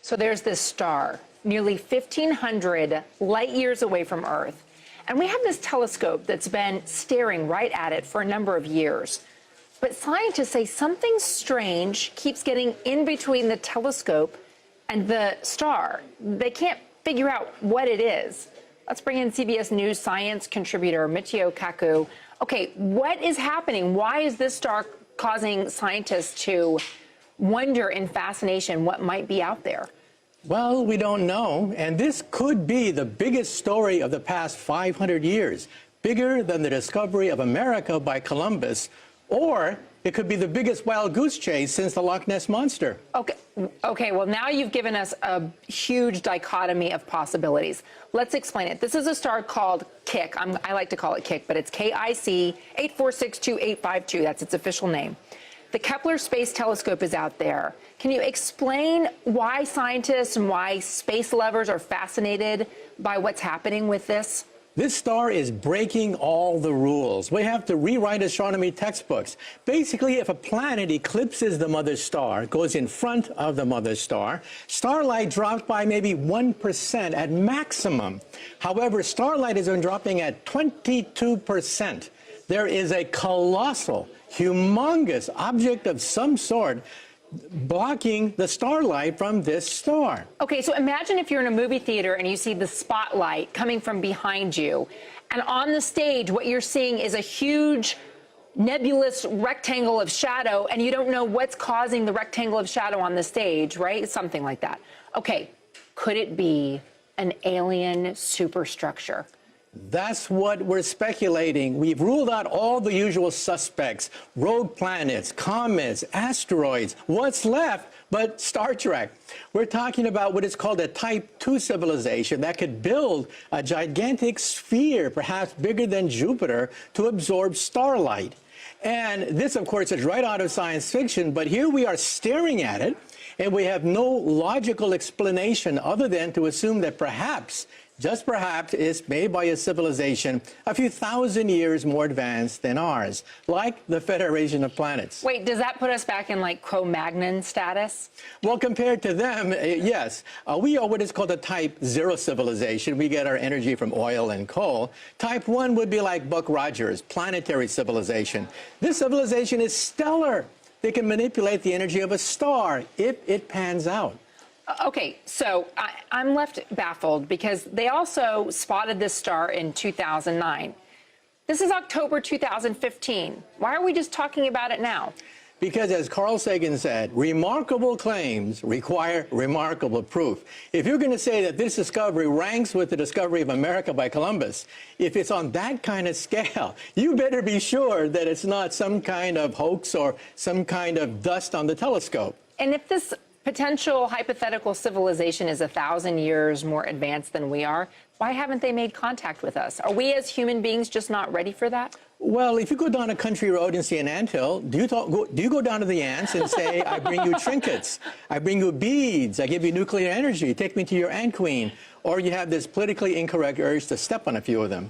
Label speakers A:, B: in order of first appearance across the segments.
A: So there's this star, nearly 1,500 light years away from Earth. And we have this telescope that's been staring right at it for a number of years. But scientists say something strange keeps getting in between the telescope and the star. They can't figure out what it is. Let's bring in CBS News science contributor Michio Kaku. Okay, what is happening? Why is this star causing scientists to wonder in fascination what might be out there?
B: Well, we don't know, and this could be the biggest story of the past 500 years, bigger than the discovery of America by Columbus, or it could be the biggest wild goose chase since the Loch Ness Monster.
A: Okay, well, now you've given us a huge dichotomy of possibilities. Let's explain it. This is a star called KIC. I like to call it KIC, but it's KIC 8462852. That's its official name. The Kepler Space Telescope is out there. Can you explain why scientists and why space lovers are fascinated by what's happening with this?
B: This star is breaking all the rules. We have to rewrite astronomy textbooks. Basically, if a planet eclipses the mother star, goes in front of the mother star, starlight drops by maybe 1% at maximum. However, starlight has been dropping at 22%. There is a colossal, humongous object of some sort blocking the starlight from this star.
A: Okay, so imagine if you're in a movie theater and you see the spotlight coming from behind you, and on the stage what you're seeing is a huge nebulous rectangle of shadow, and you don't know what's causing the rectangle of shadow on the stage, right? Something like that. Okay, could it be an alien superstructure?
B: That's what we're speculating. We've ruled out all the usual suspects, rogue planets, comets, asteroids. What's left but Star Trek? We're talking about what is called a Type 2 civilization that could build a gigantic sphere, perhaps bigger than Jupiter, to absorb starlight. And this, of course, is right out of science fiction, but here we are staring at it, and we have no logical explanation other than to assume that perhaps, just perhaps, it's made by a civilization a few thousand years more advanced than ours, like the Federation of Planets.
A: Wait, does that put us back in like Cro-Magnon status?
B: Well, compared to them, yes. We are what is called a Type 0 civilization. We get our energy from oil and coal. Type 1 would be like Buck Rogers, planetary civilization. This civilization is stellar. They can manipulate the energy of a star if it pans out.
A: Okay, so I'm left baffled because they also spotted this star in 2009. This is October 2015. Why are we just talking about it now?
B: Because, as Carl Sagan said, remarkable claims require remarkable proof. If you're going to say that this discovery ranks with the discovery of America by Columbus, if it's on that kind of scale, you better be sure that it's not some kind of hoax or some kind of dust on the telescope.
A: And if this potential hypothetical civilization is 1,000 years more advanced than we are, why haven't they made contact with us? Are we as human beings just not ready for that?
B: Well, if you go down a country road and see an anthill, do you go down to the ants and say, I bring you trinkets, I bring you beads, I give you nuclear energy, take me to your ant queen? Or you have this politically incorrect urge to step on a few of them?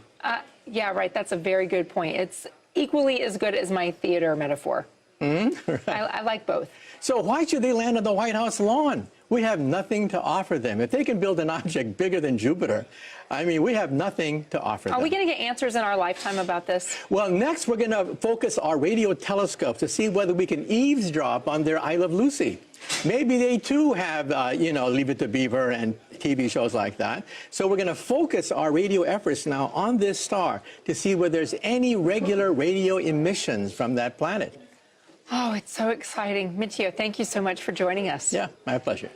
A: Yeah, right. That's a very good point. It's equally as good as my theater metaphor. Right. I like both.
B: So why should they land on the White House lawn? We have nothing to offer them. If they can build an object bigger than Jupiter, I mean, we have nothing to offer them.
A: Are we going to get answers in our lifetime about this?
B: Well, next we're going to focus our radio telescope to see whether we can eavesdrop on their I Love Lucy. Maybe they too have, Leave It to Beaver and TV shows like that. So we're going to focus our radio efforts now on this star to see whether there's any regular radio emissions from that planet.
A: Oh, it's so exciting. Michio, thank you so much for joining us.
B: Yeah, my pleasure.